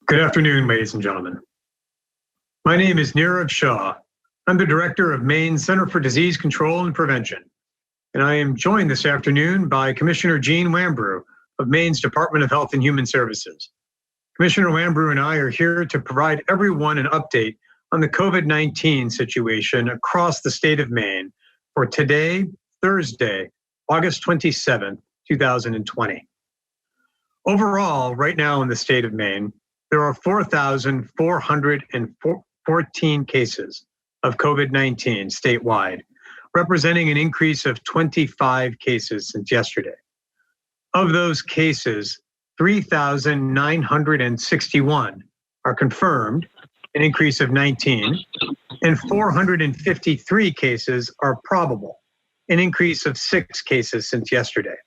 Good afternoon, ladies and gentlemen. My name is Nirav Shah. I'm the director of Maine's Center for Disease Control and Prevention, and I am joined this afternoon by Commissioner Jeanne Lambrew of Maine's Department of Health and Human Services. Commissioner Lambrew and I are here to provide everyone an update on the COVID-19 situation across the state of Maine for today, Thursday, August 27th, 2020. Overall, right now in the state of Maine, there are 4,414 cases of COVID-19 statewide, representing an increase of 25 cases since yesterday. Of those cases, 3,961 are confirmed, an increase of 19, and 453 cases are probable, an increase of 6 cases since yesterday.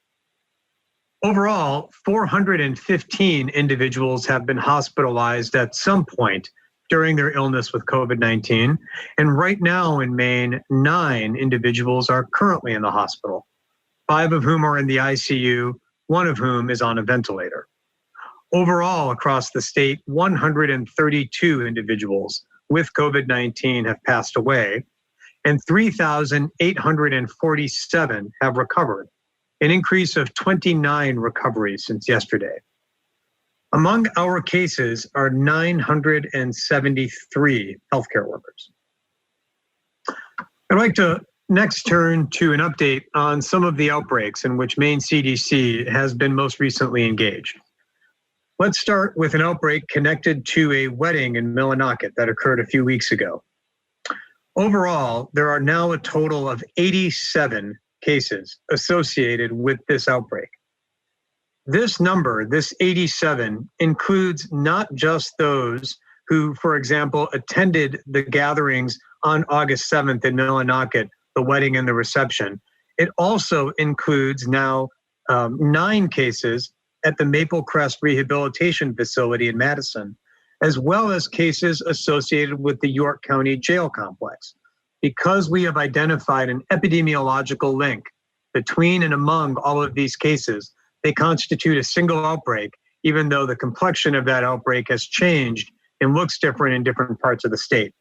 Overall, 415 individuals have been hospitalized at some point during their illness with COVID-19. And right now in Maine, 9 individuals are currently in the hospital, 5 of whom are in the ICU, 1 of whom is on a ventilator. Overall, across the state, 132 individuals with COVID-19 have passed away, and 3,847 have recovered, an increase of 29 recoveries since yesterday. Among our cases are 973 healthcare workers. I'd like to next turn to an update on some of the outbreaks in which Maine CDC has been most recently engaged. Let's start with an outbreak connected to a wedding in Millinocket that occurred a few weeks ago. Overall, there are now a total of 87 cases associated with this outbreak. This number, this 87, includes not just those who, for example, attended the gatherings on August 7th in Millinocket, the wedding and the reception. It also includes now 9 cases at the Maple Crest Rehabilitation Facility in Madison, as well as cases associated with the York County Jail Complex. Because we have identified an epidemiological link between and among all of these cases, they constitute a single outbreak, even though the complexion of that outbreak has changed and looks different in different parts of the state.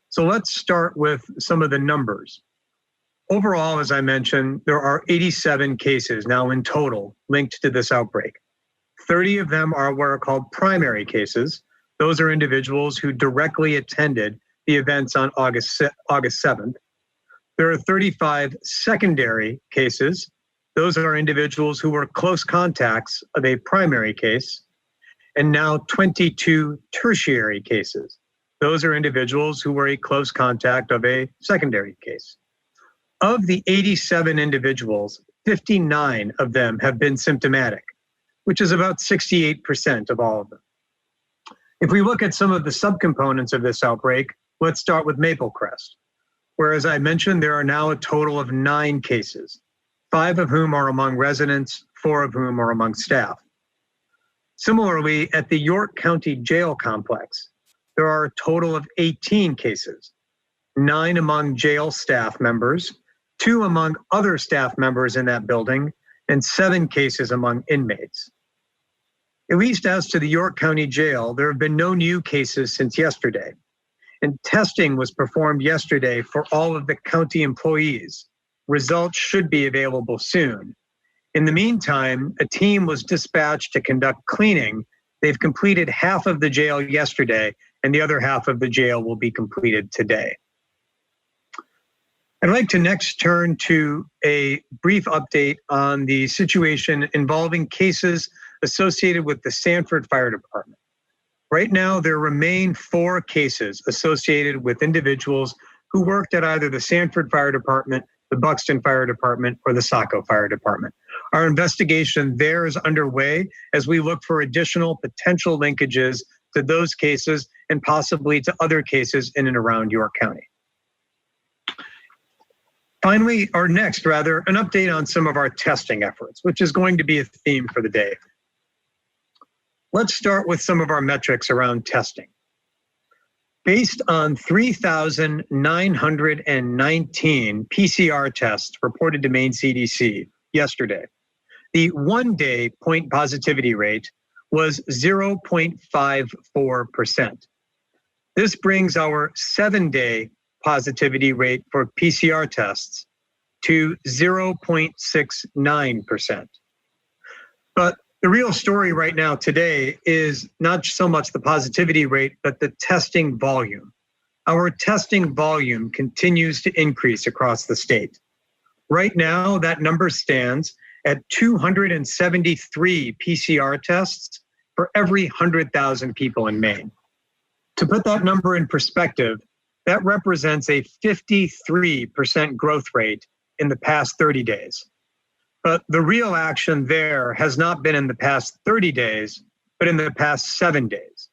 So let's start with some of the numbers. Overall, as I mentioned, there are 87 cases now in total linked to this outbreak. 30 of them are what are called primary cases. Those are individuals who directly attended the events on August 7th. There are 35 secondary cases. Those are individuals who were close contacts of a primary case, and now 22 tertiary cases. Those are individuals who were a close contact of a secondary case. Of the 87 individuals, 59 of them have been symptomatic, which is about 68% of all of them. If we look at some of the subcomponents of this outbreak, let's start with Maple Crest, where, as I mentioned, there are now a total of 9 cases, 5 of whom are among residents, 4 of whom are among staff. Similarly, at the York County Jail Complex, there are a total of 18 cases, 9 among jail staff members, 2 among other staff members in that building, and 7 cases among inmates. At least as to the York County Jail, there have been no new cases since yesterday, and testing was performed yesterday for all of the county employees. Results should be available soon. In the meantime, a team was dispatched to conduct cleaning. They've completed half of the jail yesterday, and the other half of the jail will be completed today. I'd like to next turn to a brief update on the situation involving cases associated with the Sanford Fire Department. Right now, there remain 4 cases associated with individuals who worked at either the Sanford Fire Department, the Buxton Fire Department, or the Saco Fire Department. Our investigation there is underway as we look for additional potential linkages to those cases and possibly to other cases in and around York County. Finally, or next rather, an update on some of our testing efforts, which is going to be a theme for the day. Let's start with some of our metrics around testing. Based on 3,919 PCR tests reported to Maine CDC yesterday, the one-day point positivity rate was 0.54%. This brings our 7-day positivity rate for PCR tests to 0.69%. But the real story right now today is not so much the positivity rate, but the testing volume. Our testing volume continues to increase across the state. Right now, that number stands at 273 PCR tests for every 100,000 people in Maine. To put that number in perspective, that represents a 53% growth rate in the past 30 days. But the real action there has not been in the past 30 days, but in the past 7 days,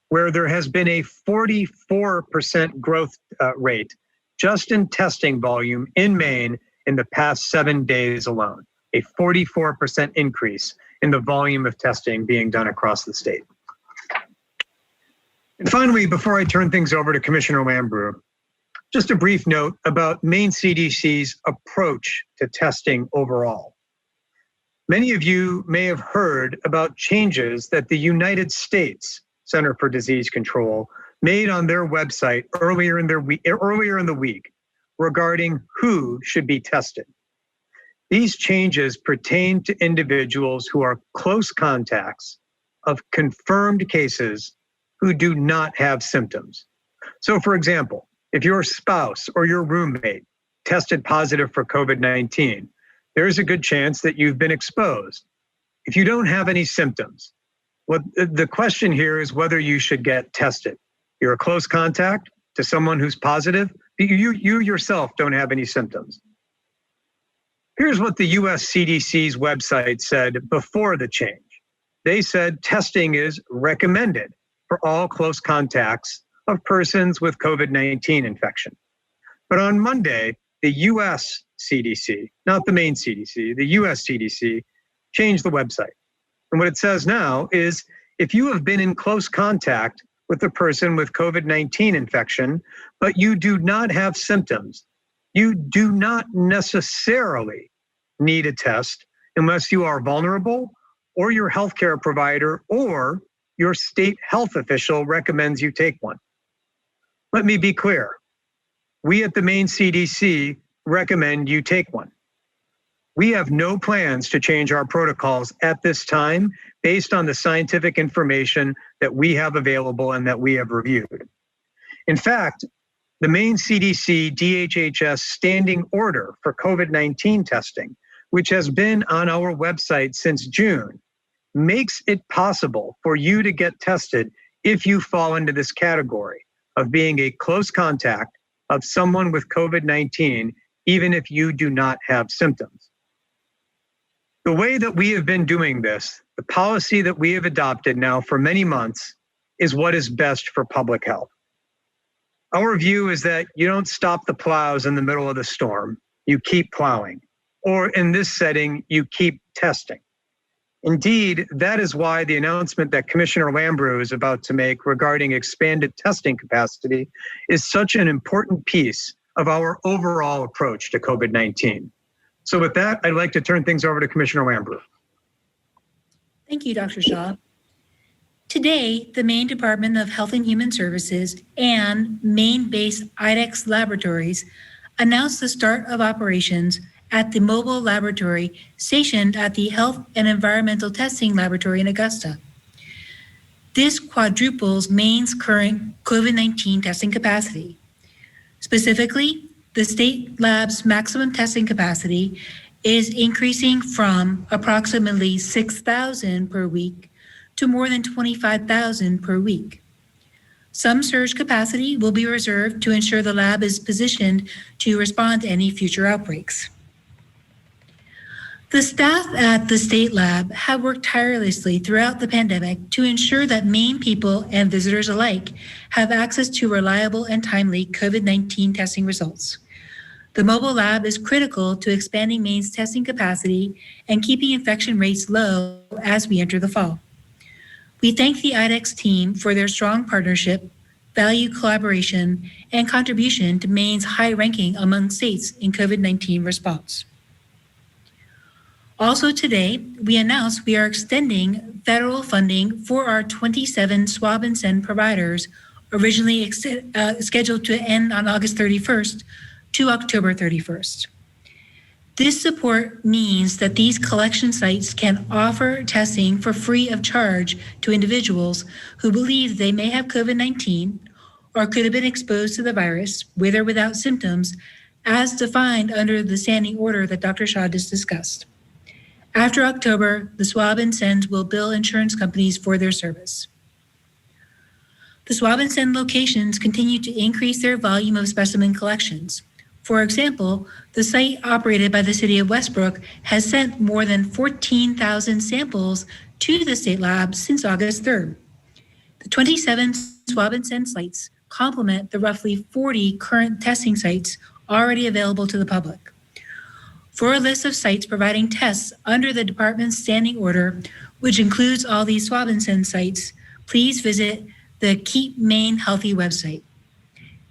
where there has been a 44% growth rate just in testing volume in Maine in the past 7 days alone, a 44% increase in the volume of testing being done across the state. And finally, before I turn things over to Commissioner Lambrew, just a brief note about Maine CDC's approach to testing overall. Many of you may have heard about changes that the United States Center for Disease Control made on their website earlier in the week regarding who should be tested. These changes pertain to individuals who are close contacts of confirmed cases who do not have symptoms. So for example, if your spouse or your roommate tested positive for COVID-19, there's a good chance that you've been exposed. If you don't have any symptoms, the question here is whether you should get tested. You're a close contact to someone who's positive. You yourself don't have any symptoms. Here's what the US CDC's website said before the change. They said testing is recommended for all close contacts of persons with COVID-19 infection. But on Monday, the US CDC, not the Maine CDC, the US CDC changed the website. And what it says now is if you have been in close contact with a person with COVID-19 infection, but you do not have symptoms, you do not necessarily need a test unless you are vulnerable or your healthcare provider or your state health official recommends you take one. Let me be clear. We at the Maine CDC recommend you take one. We have no plans to change our protocols at this time based on the scientific information that we have available and that we have reviewed. In fact, the Maine CDC DHHS standing order for COVID-19 testing, which has been on our website since June, makes it possible for you to get tested if you fall into this category of being a close contact of someone with COVID-19, even if you do not have symptoms. The way that we have been doing this, the policy that we have adopted now for many months, is what is best for public health. Our view is that you don't stop the plows in the middle of the storm, you keep plowing. Or in this setting, you keep testing. Indeed, that is why the announcement that Commissioner Lambrew is about to make regarding expanded testing capacity is such an important piece of our overall approach to COVID-19. So with that, I'd like to turn things over to Commissioner Lambrew. Thank you, Dr. Shah. Today, the Maine Department of Health and Human Services and Maine-based IDEXX laboratories announced the start of operations at the mobile laboratory stationed at the Health and Environmental Testing Laboratory in Augusta. This quadruples Maine's current COVID-19 testing capacity. Specifically, the state lab's maximum testing capacity is increasing from approximately 6,000 per week to more than 25,000 per week. Some surge capacity will be reserved to ensure the lab is positioned to respond to any future outbreaks. The staff at the state lab have worked tirelessly throughout the pandemic to ensure that Maine people and visitors alike have access to reliable and timely COVID-19 testing results. The mobile lab is critical to expanding Maine's testing capacity and keeping infection rates low as we enter the fall. We thank the IDEXX team for their strong partnership, valued collaboration, and contribution to Maine's high ranking among states in COVID-19 response. Also today, we announced we are extending federal funding for our 27 swab and send providers, originally scheduled to end on August 31st to October 31st. This support means that these collection sites can offer testing for free of charge to individuals who believe they may have COVID-19 or could have been exposed to the virus with or without symptoms, as defined under the standing order that Dr. Shah just discussed. After October, the swab and sends will bill insurance companies for their service. The swab and send locations continue to increase their volume of specimen collections. For example, the site operated by the City of Westbrook has sent more than 14,000 samples to the state lab since August 3rd. The 27 swab and send sites complement the roughly 40 current testing sites already available to the public. For a list of sites providing tests under the department's standing order, which includes all these swab and send sites, please visit the Keep Maine Healthy website.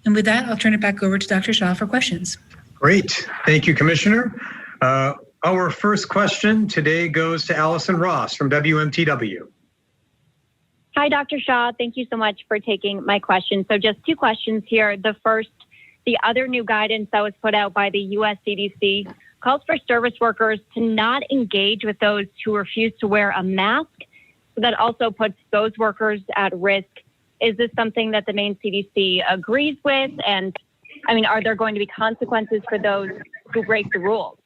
And with that, I'll turn it back over to Dr. Shah for questions. Great. Thank you, Commissioner. Our first question today goes to Allison Ross from WMTW. Hi, Dr. Shah. Thank you so much for taking my question. So just two questions here. The first, the other new guidance that was put out by the US CDC calls for service workers to not engage with those who refuse to wear a mask. So that also puts those workers at risk. Is this something that the Maine CDC agrees with? And I mean, are there going to be consequences for those who break the rules?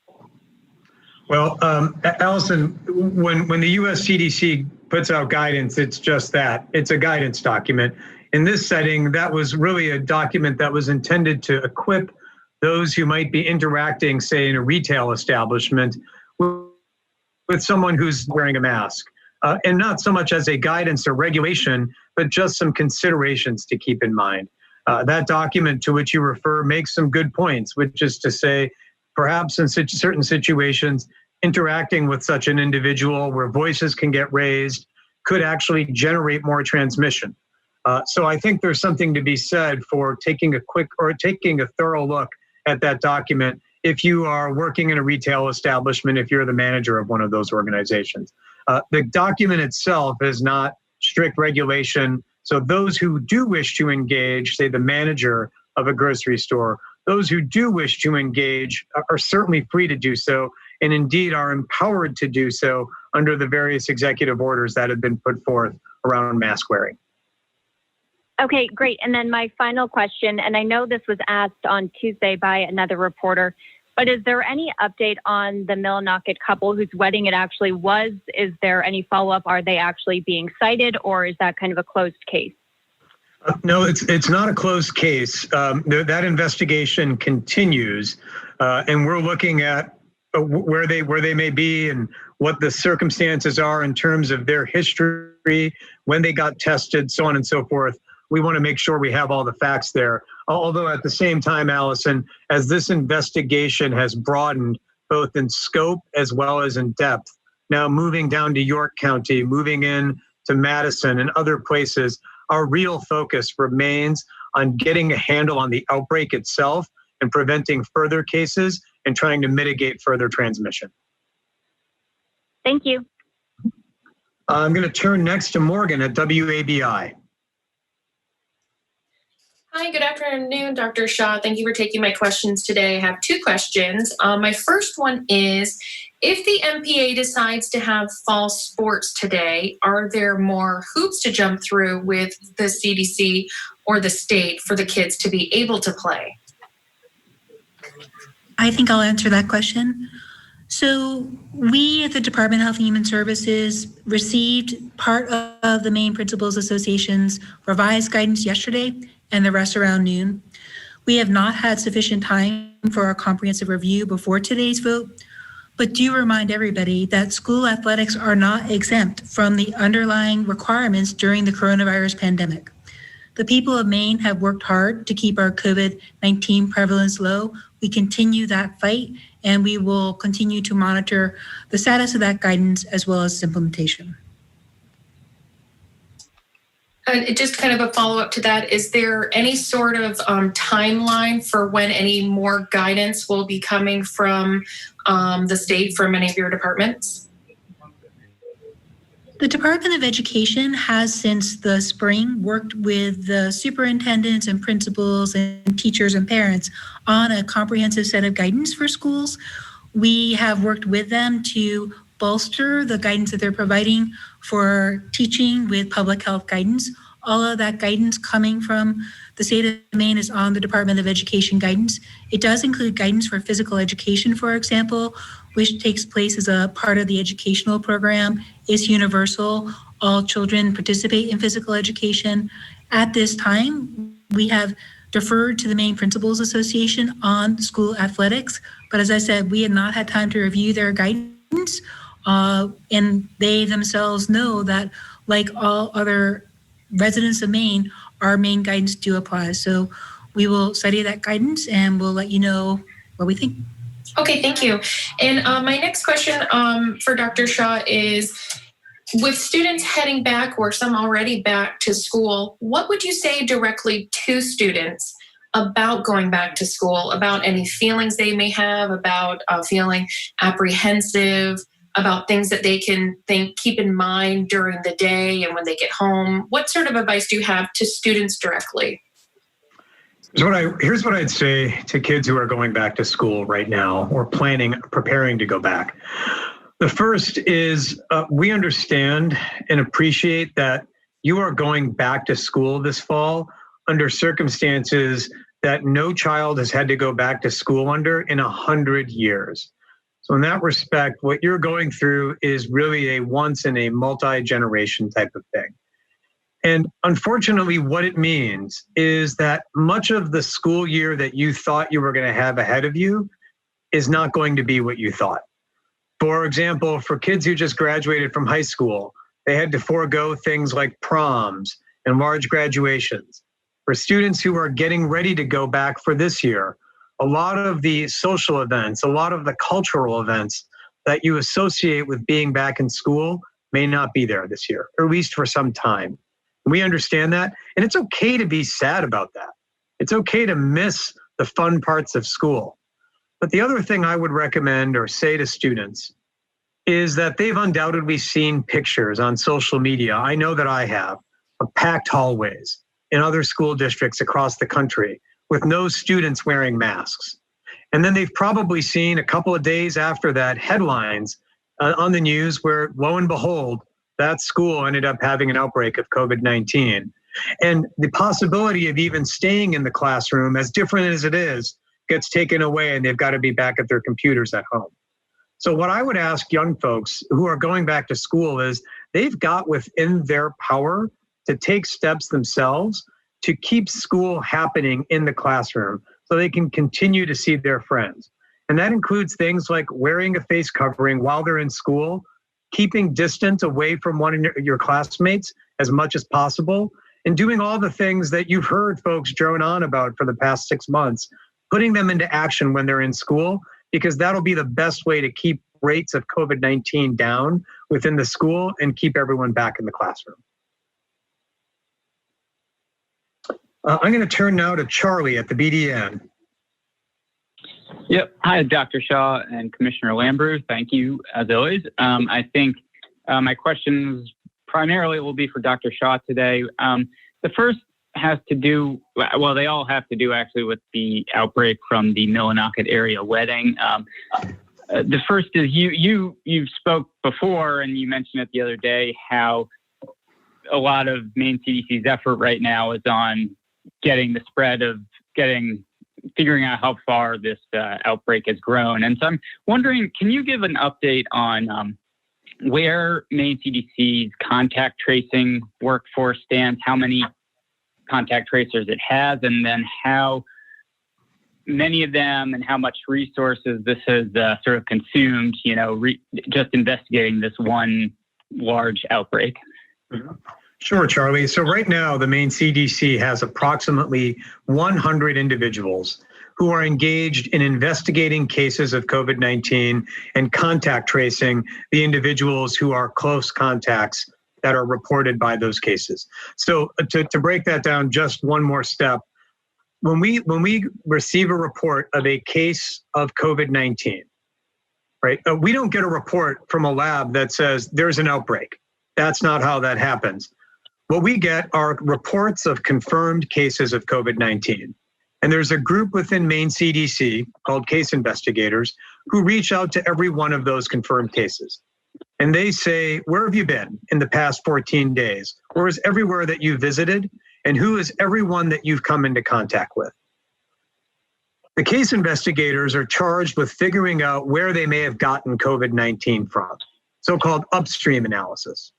Well, Allison, when the US CDC puts out guidance, it's just that. It's a guidance document. In this setting, that was really a document that was intended to equip those who might be interacting, say, in a retail establishment with someone who's wearing a mask. And not so much as a guidance or regulation, but just some considerations to keep in mind. That document to which you refer makes some good points, which is to say, perhaps in certain situations, interacting with such an individual where voices can get raised could actually generate more transmission. So I think there's something to be said for taking a thorough look at that document if you are working in a retail establishment, if you're the manager of one of those organizations. The document itself is not strict regulation. So those who do wish to engage, say the manager of a grocery store, those who do wish to engage are certainly free to do so, and indeed are empowered to do so under the various executive orders that have been put forth around mask wearing. Okay, great. And then my final question, and I know this was asked on Tuesday by another reporter, but is there any update on the Millinocket couple whose wedding it actually was? Is there any follow-up? Are they actually being cited, or is that kind of a closed case? No, it's not a closed case. That investigation continues, and we're looking at where they may be and what the circumstances are in terms of their history, when they got tested, so on and so forth. We want to make sure we have all the facts there. Although at the same time, Allison, as this investigation has broadened both in scope as well as in depth, now moving down to York County, moving in to Madison and other places, our real focus remains on getting a handle on the outbreak itself and preventing further cases and trying to mitigate further transmission. Thank you. I'm going to turn next to Morgan at WABI. Hi, good afternoon, Dr. Shah. Thank you for taking my questions today. I have two questions. My first one is, if the MPA decides to have fall sports today, are there more hoops to jump through with the CDC or the state for the kids to be able to play? I think I'll answer that question. So we at the Department of Health and Human Services received part of the Maine Principals Association's revised guidance yesterday and the rest around noon. We have not had sufficient time for our comprehensive review before today's vote, but do remind everybody that school athletics are not exempt from the underlying requirements during the coronavirus pandemic. The people of Maine have worked hard to keep our COVID-19 prevalence low. We continue that fight, and we will continue to monitor the status of that guidance as well as its implementation. Just kind of a follow-up to that, is there any sort of timeline for when any more guidance will be coming from the state from any of your departments? The Department of Education has since the spring worked with the superintendents and principals and teachers and parents on a comprehensive set of guidance for schools. We have worked with them to bolster the guidance that they're providing for teaching with public health guidance. All of that guidance coming from the state of Maine is on the Department of Education guidance. It does include guidance for physical education, for example, which takes place as a part of the educational program. It's universal. All children participate in physical education. At this time, we have deferred to the Maine Principals Association on school athletics. But as I said, we had not had time to review their guidance. And they themselves know that, like all other residents of Maine, our Maine guidance do apply. So we will study that guidance and we'll let you know what we think. Okay, thank you. And my next question for Dr. Shah is, with students heading back or some already back to school, what would you say directly to students about going back to school, about any feelings they may have, about feeling apprehensive, about things that they can keep in mind during the day and when they get home? What sort of advice do you have to students directly? Here's what I'd say to kids who are going back to school right now or preparing to go back. The first is we understand and appreciate that you are going back to school this fall under circumstances that no child has had to go back to school under in 100 years. So in that respect, what you're going through is really a once in a multi-generation type of thing. And unfortunately, what it means is that much of the school year that you thought you were going to have ahead of you is not going to be what you thought. For example, for kids who just graduated from high school, they had to forego things like proms and large graduations. For students who are getting ready to go back for this year, a lot of the social events, a lot of the cultural events that you associate with being back in school may not be there this year, or at least for some time. We understand that, and it's okay to be sad about that. It's okay to miss the fun parts of school. But the other thing I would recommend or say to students is that they've undoubtedly seen pictures on social media. I know that I have, of packed hallways in other school districts across the country with no students wearing masks. And then they've probably seen a couple of days after that headlines on the news where, lo and behold, that school ended up having an outbreak of COVID-19. And the possibility of even staying in the classroom, as different as it is, gets taken away and they've got to be back at their computers at home. So what I would ask young folks who are going back to school is they've got within their power to take steps themselves to keep school happening in the classroom so they can continue to see their friends. And that includes things like wearing a face covering while they're in school, keeping distance away from one of your classmates as much as possible, and doing all the things that you've heard folks drone on about for the past 6 months, putting them into action when they're in school, because that'll be the best way to keep rates of COVID-19 down within the school and keep everyone back in the classroom. I'm going to turn now to Charlie at the BDN. Yep. Hi, Dr. Shah and Commissioner Lambrew. Thank you, as always. I think my questions primarily will be for Dr. Shah today. The first has to do, well, they all have to do actually with the outbreak from the Millinocket area wedding. The first is you spoke before and you mentioned it the other day how a lot of Maine CDC's effort right now is on getting the spread of figuring out how far this outbreak has grown. And so I'm wondering, can you give an update on where Maine CDC's contact tracing workforce stands, how many contact tracers it has, and then how many of them and how much resources this has sort of consumed, just investigating this one large outbreak? Mm-hmm. Sure, Charlie. So right now, the Maine CDC has approximately 100 individuals who are engaged in investigating cases of COVID-19 and contact tracing the individuals who are close contacts that are reported by those cases. So to break that down just one more step, when we receive a report of a case of COVID-19, right, we don't get a report from a lab that says there's an outbreak. That's not how that happens. What we get are reports of confirmed cases of COVID-19. And there's a group within Maine CDC called case investigators who reach out to every one of those confirmed cases. And they say, where have you been in the past 14 days? Where is everywhere that you visited? And who is everyone that you've come into contact with? The case investigators are charged with figuring out where they may have gotten COVID-19 from, so-called upstream analysis.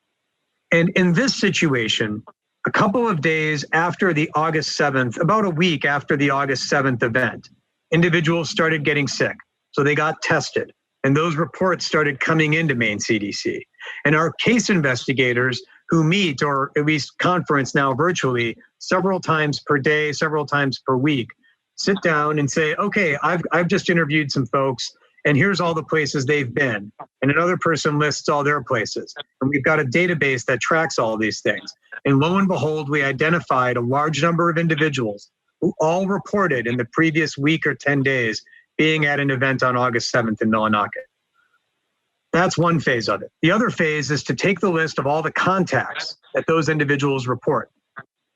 And in this situation, a couple of days after the August 7th, about a week after the August 7th event, individuals started getting sick. So they got tested. And those reports started coming into Maine CDC. And our case investigators who meet, or at least conference now virtually, several times per day, several times per week, sit down and say, okay, I've just interviewed some folks, and here's all the places they've been. And another person lists all their places. And we've got a database that tracks all these things. And lo and behold, we identified a large number of individuals who all reported in the previous week or 10 days being at an event on August 7th in Millinocket. That's one phase of it. The other phase is to take the list of all the contacts that those individuals report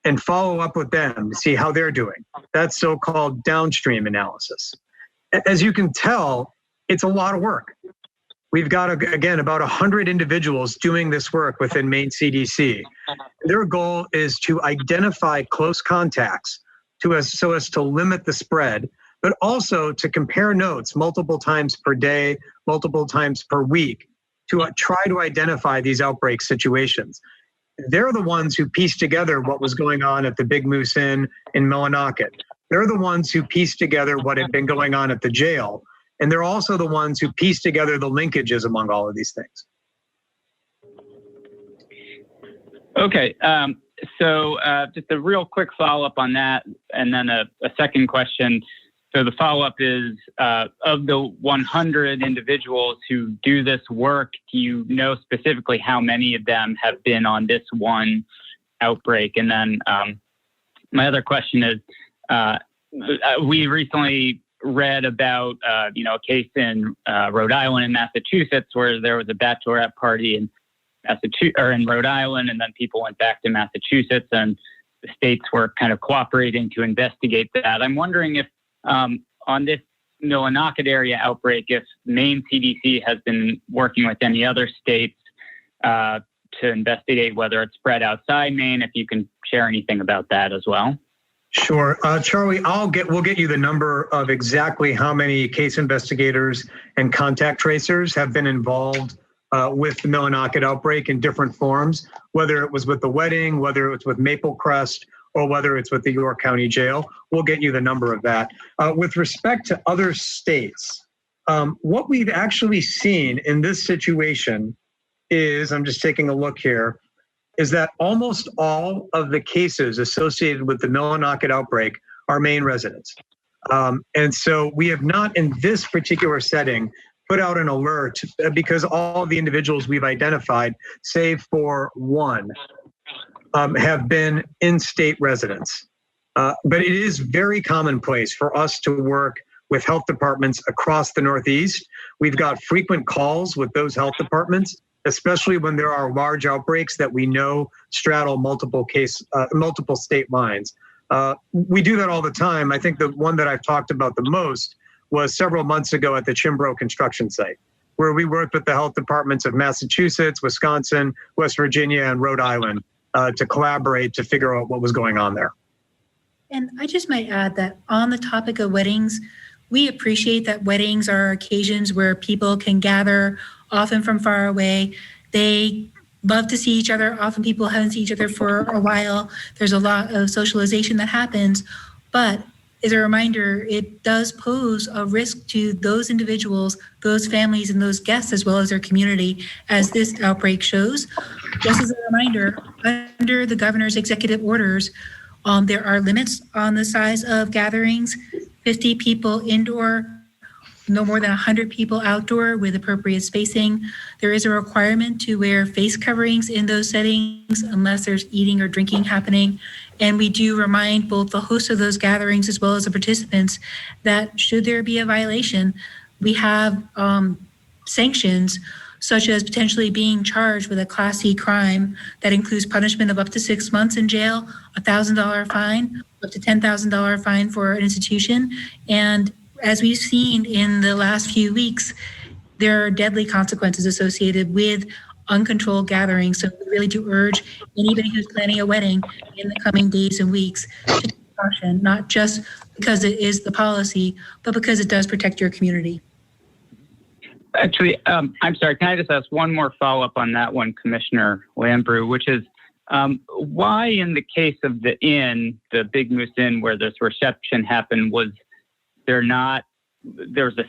and follow up with them to see how they're doing. That's so-called downstream analysis. As you can tell, it's a lot of work. We've got, again, about 100 individuals doing this work within Maine CDC. Their goal is to identify close contacts so as to limit the spread, but also to compare notes multiple times per day, multiple times per week, to try to identify these outbreak situations. They're the ones who pieced together what was going on at the Big Moose Inn in Millinocket. They're the ones who pieced together what had been going on at the jail. And they're also the ones who pieced together the linkages among all of these things. Okay. So just a real quick follow-up on that, and then a second question. So the follow-up is, of the 100 individuals who do this work, do you know specifically how many of them have been on this one outbreak? And then my other question is, we recently read about, a case in Rhode Island and Massachusetts where there was a bachelorette party in Rhode Island, and then people went back to Massachusetts, and the states were kind of cooperating to investigate that. I'm wondering if on this Millinocket area outbreak, if Maine CDC has been working with any other states to investigate whether it's spread outside Maine, if you can share anything about that as well. Sure. Charlie, we'll get you the number of exactly how many case investigators and contact tracers have been involved with the Millinocket outbreak in different forms, whether it was with the wedding, whether it was with Maple Crest, or whether it's with the York County Jail. We'll get you the number of that. With respect to other states, what we've actually seen in this situation is, I'm just taking a look here, is that almost all of the cases associated with the Millinocket outbreak are Maine residents. And so we have not, in this particular setting, put out an alert because all of the individuals we've identified, save for one, have been in-state residents. But it is very commonplace for us to work with health departments across the Northeast. We've got frequent calls with those health departments, especially when there are large outbreaks that we know straddle multiple state lines. We do that all the time. I think the one that I've talked about the most was several months ago at the Chimbrow construction site, where we worked with the health departments of Massachusetts, Wisconsin, West Virginia, and Rhode Island to collaborate to figure out what was going on there. And I just might add that on the topic of weddings, we appreciate that weddings are occasions where people can gather, often from far away. They love to see each other. Often people haven't seen each other for a while. There's a lot of socialization that happens. But as a reminder, it does pose a risk to those individuals, those families, and those guests, as well as their community, as this outbreak shows. Just as a reminder, under the governor's executive orders, there are limits on the size of gatherings, 50 people indoor no more than 100 people outdoor with appropriate spacing. There is a requirement to wear face coverings in those settings unless there's eating or drinking happening. And we do remind both the hosts of those gatherings as well as the participants that should there be a violation, we have sanctions such as potentially being charged with a Class C crime that includes punishment of up to 6 months in jail, $1,000 fine, up to $10,000 fine for an institution. And as we've seen in the last few weeks, there are deadly consequences associated with uncontrolled gatherings. So we really do urge anybody who's planning a wedding in the coming days and weeks to take caution, not just because it is the policy, but because it does protect your community. Actually, I'm sorry, can I just ask one more follow-up on that one, Commissioner Lambrew, which is why in the case of the inn, the Big Moose Inn, where this reception happened, was there was a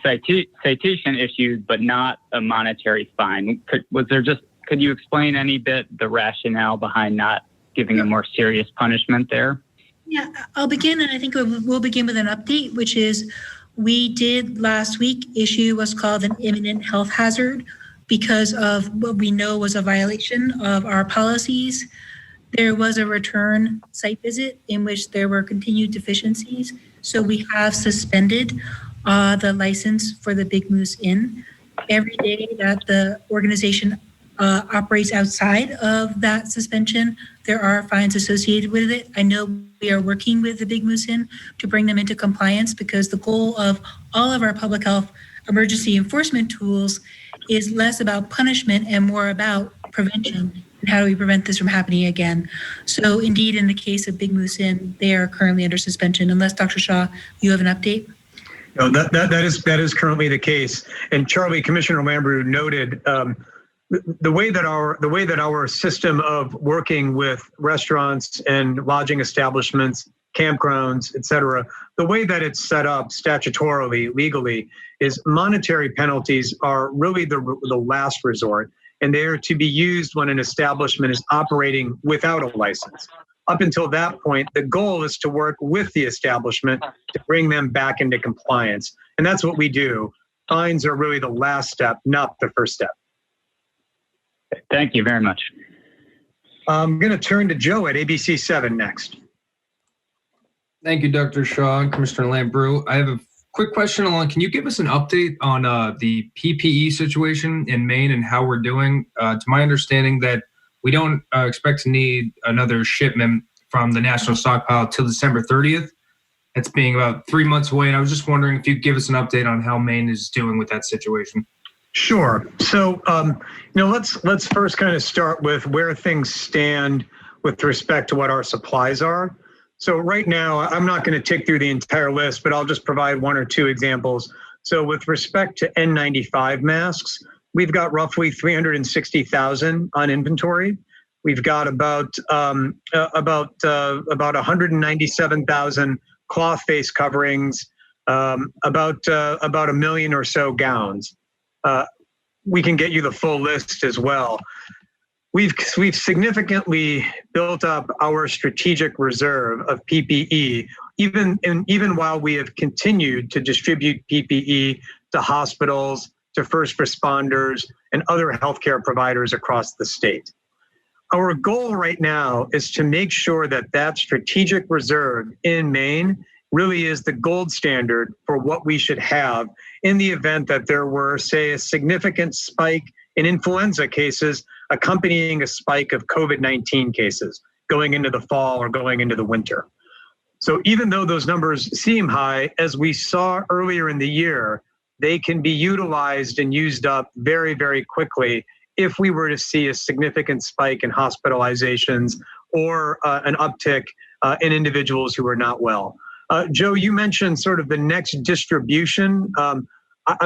citation issued, but not a monetary fine? Could you explain any bit the rationale behind not giving a more serious punishment there? Yeah, I'll begin, and I think we'll begin with an update, which is we did last week issue what's called an imminent health hazard because of what we know was a violation of our policies. There was a return site visit in which there were continued deficiencies. So we have suspended the license for the Big Moose Inn. Every day that the organization operates outside of that suspension, there are fines associated with it. I know we are working with the Big Moose Inn to bring them into compliance because the goal of all of our public health emergency enforcement tools is less about punishment and more about prevention and how do we prevent this from happening again. So indeed, in the case of Big Moose Inn, they are currently under suspension. Unless Dr. Shah, you have an update? No, that is currently the case. And Charlie, Commissioner Lambrew noted the way that our system of working with restaurants and lodging establishments, campgrounds, et cetera, the way that it's set up statutorily, legally, is monetary penalties are really the last resort, and they are to be used when an establishment is operating without a license. Up until that point, the goal is to work with the establishment to bring them back into compliance. And that's what we do. Fines are really the last step, not the first step. Thank you very much. I'm going to turn to Joe at ABC 7 next. Thank you, Dr. Shah and Commissioner Lambrew. I have a quick question along. Can you give us an update on the PPE situation in Maine and how we're doing? To my understanding that we don't expect to need another shipment from the national stockpile till December 30th. That's being about 3 months away. And I was just wondering if you could give us an update on how Maine is doing with that situation. Sure. So, let's first kind of start with where things stand with respect to what our supplies are. So right now, I'm not going to tick through the entire list, but I'll just provide one or two examples. So with respect to N95 masks, we've got roughly 360,000 on inventory. We've got about 197,000 cloth face coverings, about 1 million or so gowns. We can get you the full list as well. We've significantly built up our strategic reserve of PPE, even while we have continued to distribute PPE to hospitals, to first responders, and other healthcare providers across the state. Our goal right now is to make sure that that strategic reserve in Maine really is the gold standard for what we should have in the event that there were, say, a significant spike in influenza cases accompanying a spike of COVID-19 cases going into the fall or going into the winter. So even though those numbers seem high, as we saw earlier in the year, they can be utilized and used up very, very quickly if we were to see a significant spike in hospitalizations or an uptick in individuals who are not well. Joe, you mentioned sort of the next distribution. I'm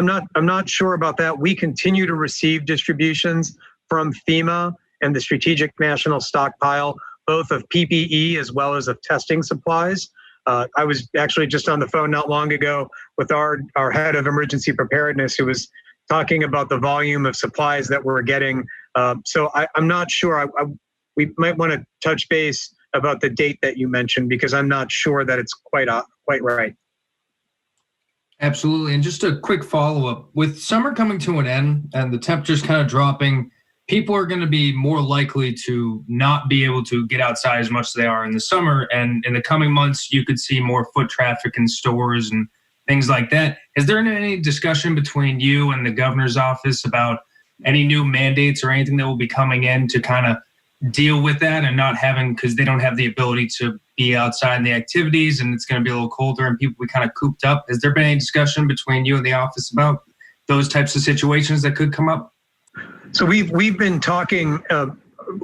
not sure about that. We continue to receive distributions from FEMA and the Strategic National Stockpile, both of PPE as well as of testing supplies. I was actually just on the phone not long ago with our head of emergency preparedness, who was talking about the volume of supplies that we're getting. So I'm not sure. We might want to touch base about the date that you mentioned, because I'm not sure that it's quite right. Absolutely. And just a quick follow-up. With summer coming to an end and the temperatures kind of dropping, people are going to be more likely to not be able to get outside as much as they are in the summer. And in the coming months, you could see more foot traffic in stores and things like that. Is there any discussion between you and the governor's office about any new mandates or anything that will be coming in to kind of deal with that and not having, because they don't have the ability to be outside in the activities and it's going to be a little colder and people be kind of cooped up? Has there been any discussion between you and the office about those types of situations that could come up? So we've been talking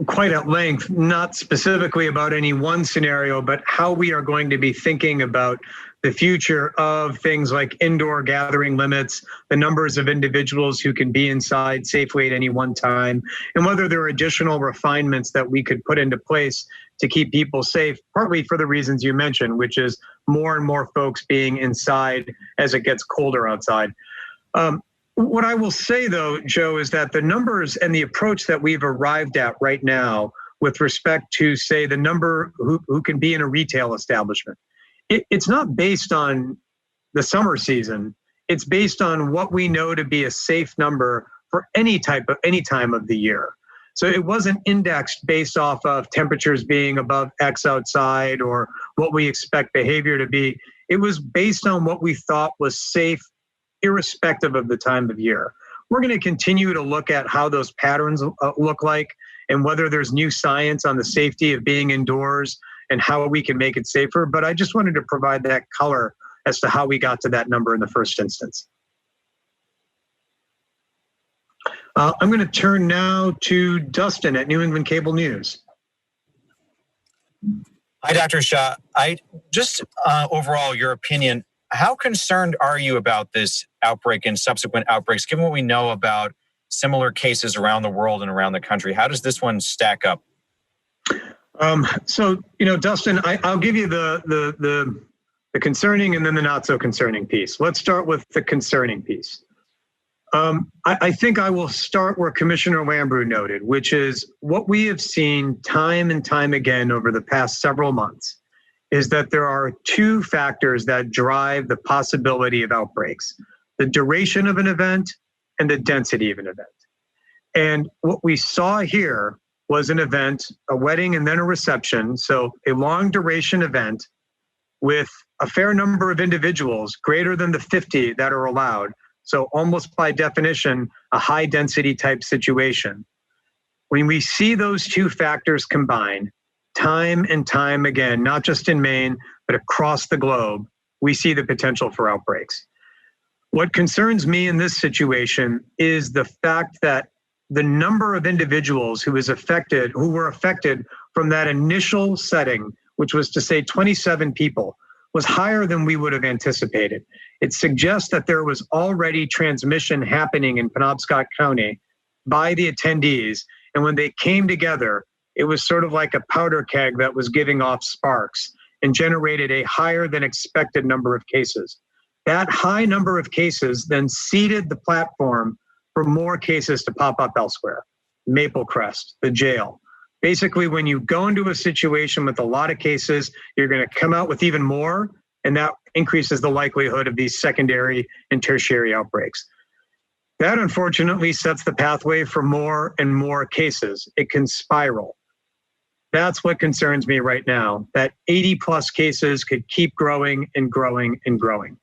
quite at length, not specifically about any one scenario, but how we are going to be thinking about the future of things like indoor gathering limits, the numbers of individuals who can be inside safely at any one time, and whether there are additional refinements that we could put into place to keep people safe, partly for the reasons you mentioned, which is more and more folks being inside as it gets colder outside. What I will say, though, Joe, is that the numbers and the approach that we've arrived at right now with respect to, say, the number who can be in a retail establishment, it's not based on the summer season. It's based on what we know to be a safe number for any time of the year. So it wasn't indexed based off of temperatures being above X outside or what we expect behavior to be. It was based on what we thought was safe, irrespective of the time of year. We're going to continue to look at how those patterns look like and whether there's new science on the safety of being indoors and how we can make it safer. But I just wanted to provide that color as to how we got to that number in the first instance. I'm going to turn now to Dustin at New England Cable News. Hi, Dr. Shah. Overall, your opinion, how concerned are you about this outbreak and subsequent outbreaks, given what we know about similar cases around the world and around the country? How does this one stack up? Dustin, I'll give you the concerning and then the not so concerning piece. Let's start with the concerning piece. I think I will start where Commissioner Lambrew noted, which is what we have seen time and time again over the past several months is that there are two factors that drive the possibility of outbreaks: the duration of an event and the density of an event. And what we saw here was an event, a wedding and then a reception, so a long duration event with a fair number of individuals, greater than the 50 that are allowed. So almost by definition, a high density type situation. When we see those two factors combined, time and time again, not just in Maine, but across the globe, we see the potential for outbreaks. What concerns me in this situation is the fact that the number of individuals who were affected from that initial setting, which was to say 27 people, was higher than we would have anticipated. It suggests that there was already transmission happening in Penobscot County by the attendees. And when they came together, it was sort of like a powder keg that was giving off sparks and generated a higher than expected number of cases. That high number of cases then seeded the platform for more cases to pop up elsewhere. Maple Crest, the jail. Basically, when you go into a situation with a lot of cases, you're going to come out with even more, and that increases the likelihood of these secondary and tertiary outbreaks. That unfortunately sets the pathway for more and more cases. It can spiral. That's what concerns me right now, that 80 plus cases could keep growing and growing and growing.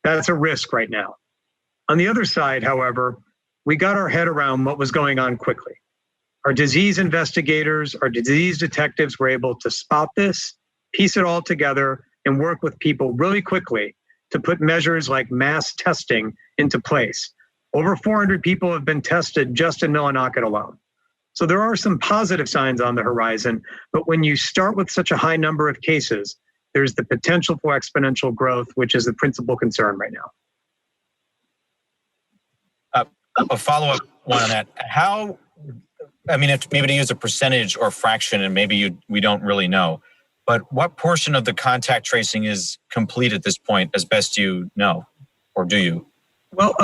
That's a risk right now. On the other side, however, we got our head around what was going on quickly. Our disease investigators, our disease detectives were able to spot this, piece it all together, and work with people really quickly to put measures like mass testing into place. Over 400 people have been tested just in Millinocket alone. So there are some positive signs on the horizon, but when you start with such a high number of cases, there's the potential for exponential growth, which is the principal concern right now. A follow-up one on that. Maybe to use a percentage or fraction, and maybe we don't really know, but what portion of the contact tracing is complete at this point, as best you know, or do you? Well,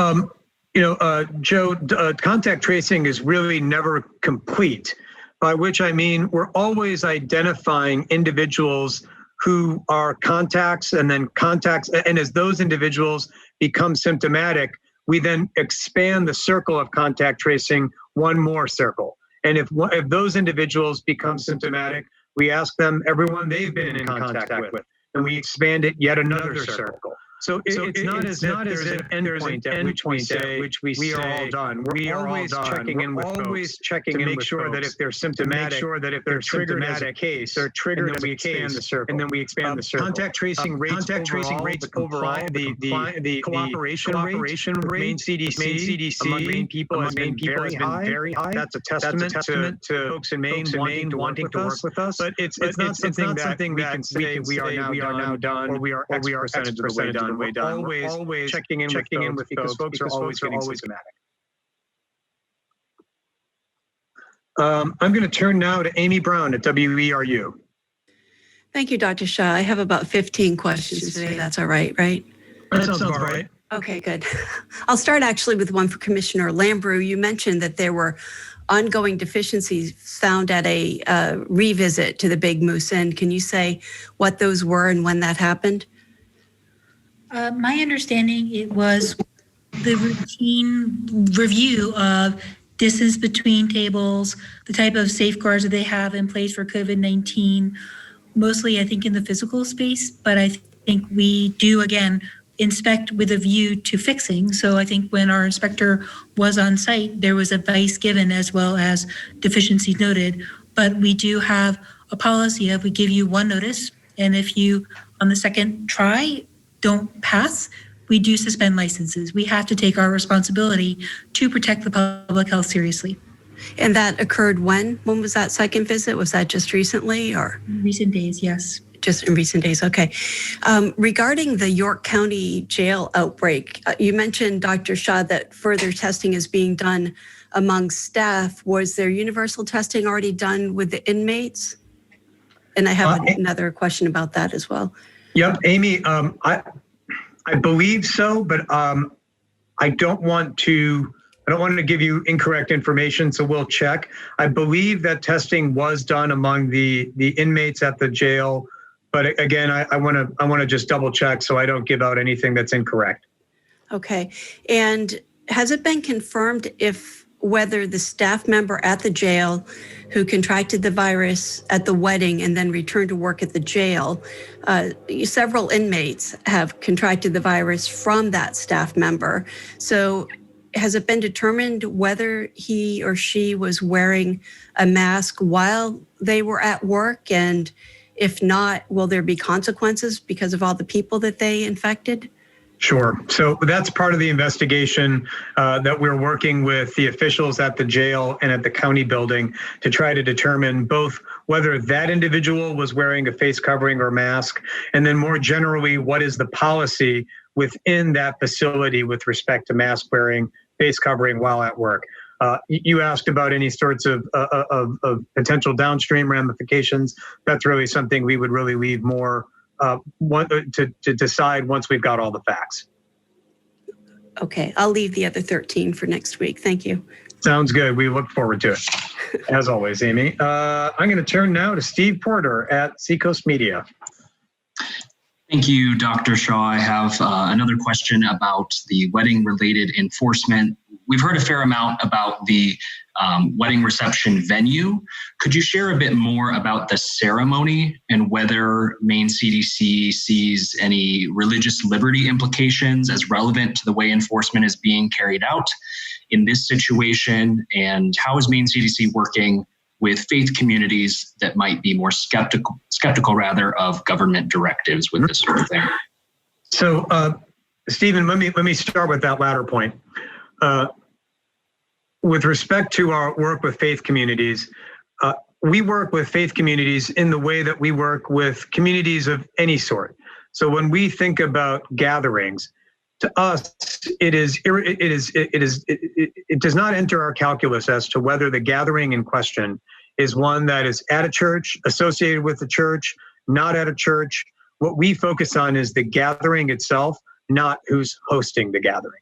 Joe, contact tracing is really never complete, by which I mean we're always identifying individuals who are contacts and then contacts. And as those individuals become symptomatic, we then expand the circle of contact tracing one more circle. And if those individuals become symptomatic, we ask them everyone they've been in contact with, and we expand it yet another circle. So it's not as if there's an endpoint at which we say we are all done. We're always checking in with folks to make sure that if they're symptomatic, make sure that if they're triggered as a case, they're triggered as a case, and then we expand the circle. Contact tracing rates overall, the cooperation with Maine CDC among Maine people has been very high. That's a testament to folks in Maine wanting to work with us. But it's not something that we can say we are now done or we are X percentage of the way done. Always checking in with because folks are always getting symptomatic. I'm going to turn now to Amy Brown at WERU. Thank you, Dr. Shah. I have about 15 questions today. That's all right, right? That sounds about right. Okay, good. I'll start actually with one for Commissioner Lambrew. You mentioned that there were ongoing deficiencies found at a revisit to the Big Moose Inn. Can you say what those were and when that happened? My understanding, it was the routine review of distance between tables, the type of safeguards that they have in place for COVID-19, mostly I think in the physical space, but I think we do, again, inspect with a view to fixing. So I think when our inspector was on site, there was advice given as well as deficiencies noted, but we do have a policy of we give you one notice, and if you, on the second try, don't pass, we do suspend licenses. We have to take our responsibility to protect the public health seriously. And that occurred when? When was that second visit? Was that just recently or? Recent days, yes. Just in recent days, okay. Regarding the York County jail outbreak, you mentioned, Dr. Shah, that further testing is being done among staff. Was there universal testing already done with the inmates? And I have another question about that as well. Yep, Amy, I believe so, but I don't want to give you incorrect information, so we'll check. I believe that testing was done among the inmates at the jail, but again, I want to just double check so I don't give out anything that's incorrect. Okay, and has it been confirmed whether the staff member at the jail who contracted the virus at the wedding and then returned to work at the jail, several inmates have contracted the virus from that staff member. So has it been determined whether he or she was wearing a mask while they were at work? And if not, will there be consequences because of all the people that they infected? Sure. So that's part of the investigation that we're working with the officials at the jail and at the county building to try to determine both whether that individual was wearing a face covering or mask, and then more generally, what is the policy within that facility with respect to mask wearing, face covering while at work. You asked about any sorts of potential downstream ramifications. That's really something we would really leave more to decide once we've got all the facts. Okay, I'll leave the other 13 for next week. Thank you. Sounds good. We look forward to it, as always, Amy. I'm going to turn now to Steve Porter at Seacoast Media. Thank you, Dr. Shah. I have another question about the wedding-related enforcement. We've heard a fair amount about the wedding reception venue. Could you share a bit more about the ceremony and whether Maine CDC sees any religious liberty implications as relevant to the way enforcement is being carried out in this situation? And how is Maine CDC working with faith communities that might be more skeptical of government directives with this sort of thing? So, Stephen, let me start with that latter point. With respect to our work with faith communities, we work with faith communities in the way that we work with communities of any sort. So when we think about gatherings, to us, it does not enter our calculus as to whether the gathering in question is one that is at a church, associated with the church, not at a church. What we focus on is the gathering itself, not who's hosting the gathering.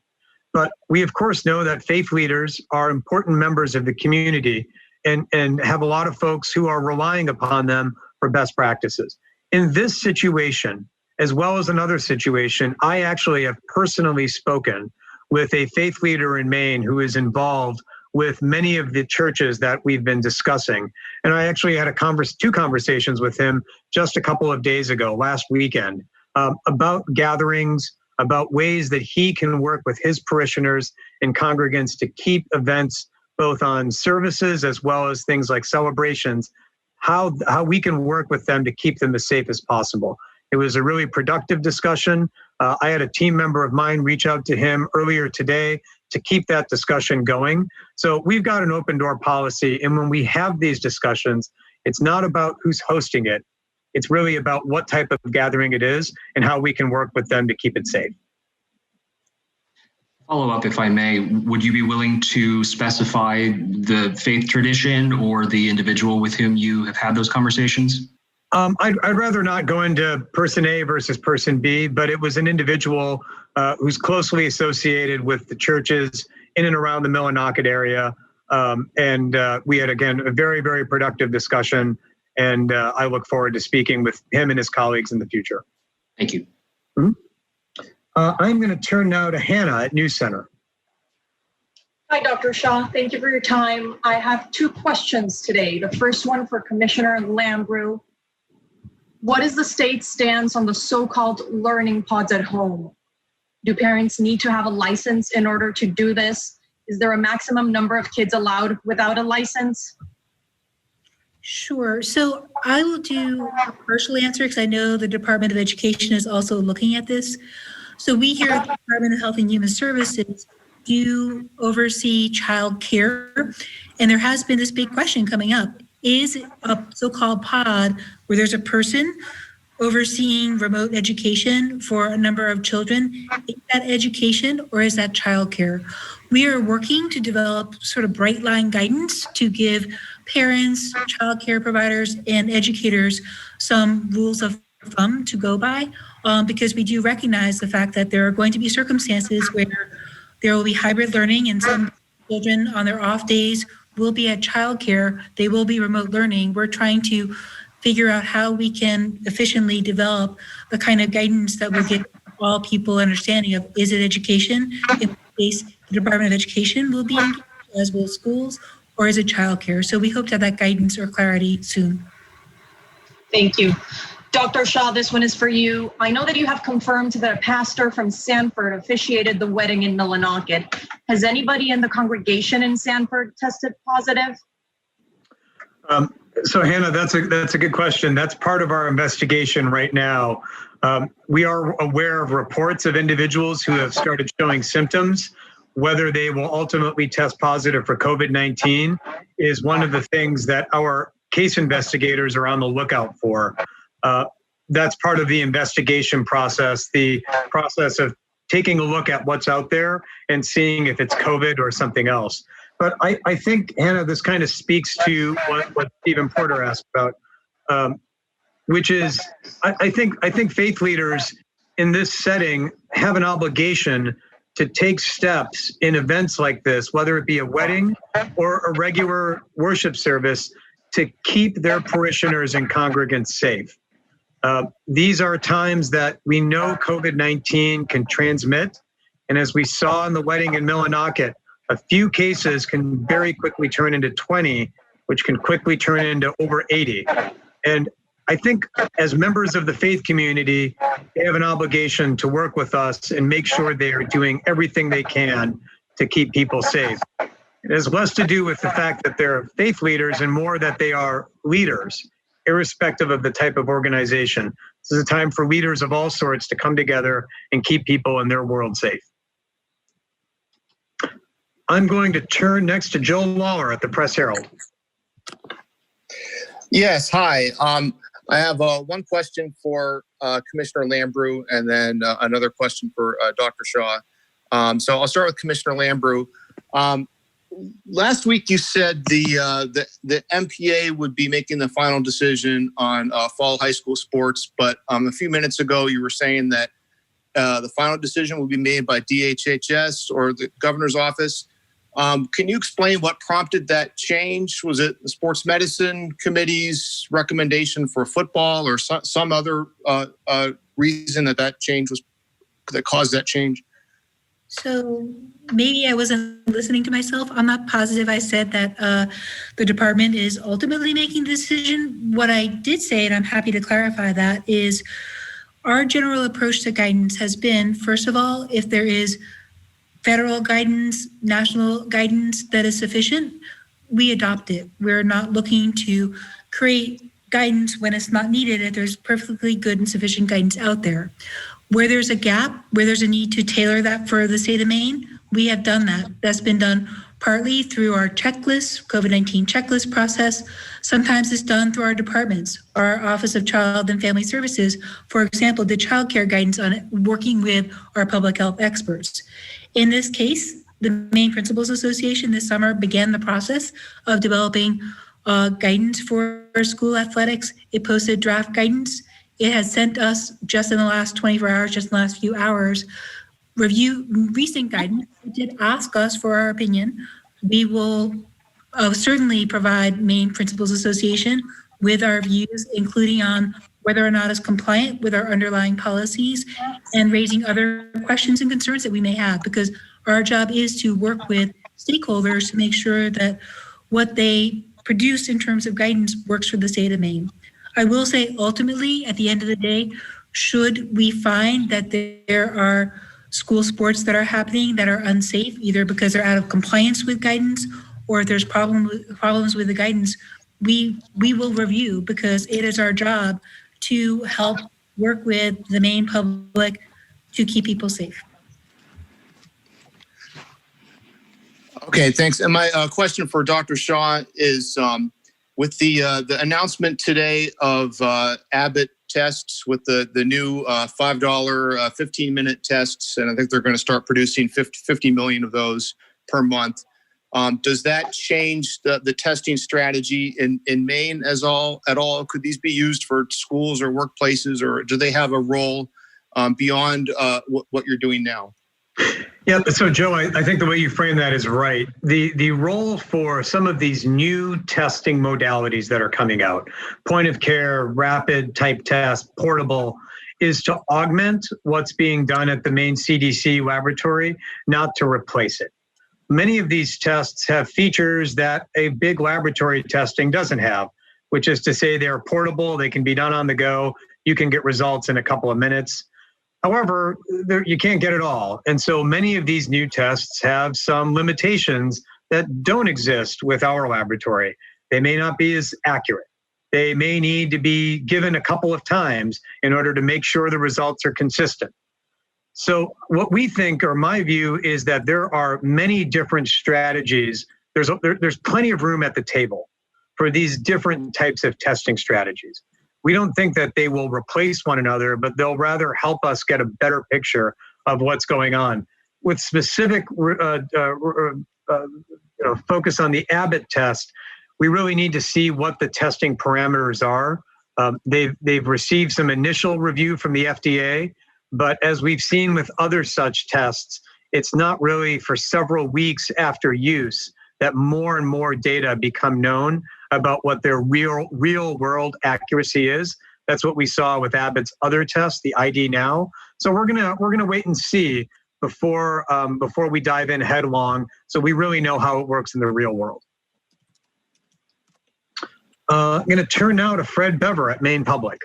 But we, of course, know that faith leaders are important members of the community and have a lot of folks who are relying upon them for best practices. In this situation, as well as another situation, I actually have personally spoken with a faith leader in Maine who is involved with many of the churches that we've been discussing. And I actually had two conversations with him just a couple of days ago, last weekend, about gatherings, about ways that he can work with his parishioners and congregants to keep events both on services as well as things like celebrations, how we can work with them to keep them as safe as possible. It was a really productive discussion. I had a team member of mine reach out to him earlier today to keep that discussion going. So we've got an open door policy. And when we have these discussions, it's not about who's hosting it. It's really about what type of gathering it is and how we can work with them to keep it safe. Follow up, if I may, would you be willing to specify the faith tradition or the individual with whom you have had those conversations? I'd rather not go into person A versus person B, but it was an individual who's closely associated with the churches in and around the Millinocket area. And we had, again, a very, very productive discussion. And I look forward to speaking with him and his colleagues in the future. Thank you. Mm-hmm. I'm going to turn now to Hannah at News Center. Hi, Dr. Shah. Thank you for your time. I have two questions today. The first one for Commissioner Lambrew. What is the state's stance on the so-called learning pods at home? Do parents need to have a license in order to do this? Is there a maximum number of kids allowed without a license? Sure. So I will do a partial answer because I know the Department of Education is also looking at this. So we here at the Department of Health and Human Services do oversee child care. And there has been this big question coming up. Is a so-called pod where there's a person overseeing remote education for a number of children? Is that education or is that childcare? We are working to develop sort of bright line guidance to give parents, childcare providers, and educators some rules of thumb to go by, because we do recognize the fact that there are going to be circumstances where there will be hybrid learning and some children on their off days will be at childcare, they will be remote learning. We're trying to figure out how we can efficiently develop the kind of guidance that will give all people understanding of, is it education? In this case, the Department of Education will be engaged, as will schools, or is it childcare? So we hope to have that guidance or clarity soon. Thank you. Dr. Shah, this one is for you. I know that you have confirmed that a pastor from Sanford officiated the wedding in Millinocket. Has anybody in the congregation in Sanford tested positive? So Hannah, that's a good question. That's part of our investigation right now. We are aware of reports of individuals who have started showing symptoms. Whether they will ultimately test positive for COVID-19 is one of the things that our case investigators are on the lookout for. That's part of the investigation process, the process of taking a look at what's out there and seeing if it's COVID or something else. But I think, Hannah, this kind of speaks to what Stephen Porter asked about, which is I think faith leaders in this setting have an obligation to take steps in events like this, whether it be a wedding or a regular worship service, to keep their parishioners and congregants safe. These are times that we know COVID-19 can transmit. And as we saw in the wedding in Millinocket, a few cases can very quickly turn into 20, which can quickly turn into over 80. And I think as members of the faith community, they have an obligation to work with us and make sure they are doing everything they can to keep people safe. It has less to do with the fact that they're faith leaders and more that they are leaders, irrespective of the type of organization. This is a time for leaders of all sorts to come together and keep people in their world safe. I'm going to turn next to Joe Lawler at the Press Herald. Yes, hi. I have one question for Commissioner Lambrew and then another question for Dr. Shah. So I'll start with Commissioner Lambrew. Last week you said the MPA would be making the final decision on fall high school sports, but a few minutes ago you were saying that the final decision will be made by DHHS or the governor's office. Can you explain what prompted that change? Was it the Sports Medicine Committee's recommendation for football, or some other reason that change was that caused that change? So maybe I wasn't listening to myself. I'm not positive I said that the department is ultimately making the decision. What I did say, and I'm happy to clarify that, is our general approach to guidance has been, first of all, if there is federal guidance, national guidance that is sufficient, we adopt it. We're not looking to create guidance when it's not needed, if there's perfectly good and sufficient guidance out there. Where there's a gap, where there's a need to tailor that for the state of Maine, we have done that. That's been done partly through our checklist, COVID-19 checklist process. Sometimes it's done through our departments. Our Office of Child and Family Services, for example, did childcare guidance on it, working with our public health experts. In this case, the Maine Principals Association this summer began the process of developing guidance for school athletics. It posted draft guidance. It has sent us, just in the last 24 hours, just in the last few hours, review recent guidance. It did ask us for our opinion. We will certainly provide Maine Principals Association with our views, including on whether or not it's compliant with our underlying policies, and raising other questions and concerns that we may have, because our job is to work with stakeholders to make sure that what they produce in terms of guidance works for the state of Maine. I will say, ultimately, at the end of the day, should we find that there are school sports that are happening that are unsafe, either because they're out of compliance with guidance or if there's problems with the guidance, we will review, because it is our job to help work with the Maine public to keep people safe. Okay, thanks. And my question for Dr. Shah is, with the announcement today of Abbott tests with the new $5 15-minute tests, and I think they're going to start producing 50 million of those per month. Does that change the testing strategy in Maine at all? Could these be used for schools or workplaces, or do they have a role beyond what you're doing now? Yeah, so Joe, I think the way you frame that is right. The role for some of these new testing modalities that are coming out, point of care, rapid type test, portable, is to augment what's being done at the Maine CDC laboratory, not to replace it. Many of these tests have features that a big laboratory testing doesn't have, which is to say they're portable, they can be done on the go, you can get results in a couple of minutes. However, you can't get it all. And so many of these new tests have some limitations that don't exist with our laboratory. They may not be as accurate. They may need to be given a couple of times in order to make sure the results are consistent. So what we think, or my view, is that there are many different strategies. There's plenty of room at the table for these different types of testing strategies. We don't think that they will replace one another, but they'll rather help us get a better picture of what's going on. With specific focus on the Abbott test, we really need to see what the testing parameters are. They've received some initial review from the FDA, but as we've seen with other such tests, it's not really for several weeks after use that more and more data become known about what their real world accuracy is. That's what we saw with Abbott's other test, the ID Now. So we're gonna wait and see before we dive in headlong, so we really know how it works in the real world. I'm gonna turn now to Fred Bever at Maine Public.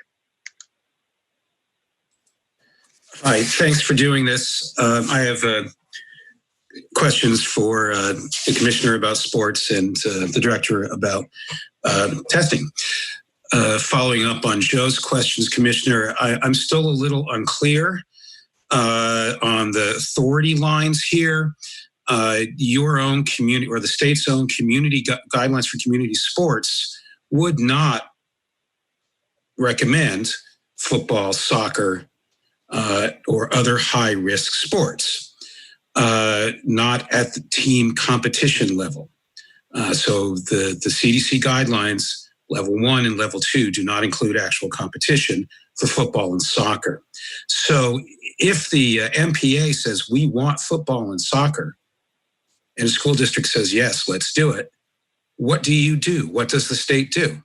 Hi, thanks for doing this. I have questions for the commissioner about sports and the director about testing. Following up on Joe's questions, Commissioner, I'm still a little unclear on the authority lines here. Your own community, or the state's own community guidelines for community sports, would not recommend football, soccer, or other high-risk sports. Not at the team competition level. So the CDC guidelines, level 1 and level 2, do not include actual competition for football and soccer. So if the MPA says we want football and soccer, and a school district says, yes, let's do it, what do you do? What does the state do?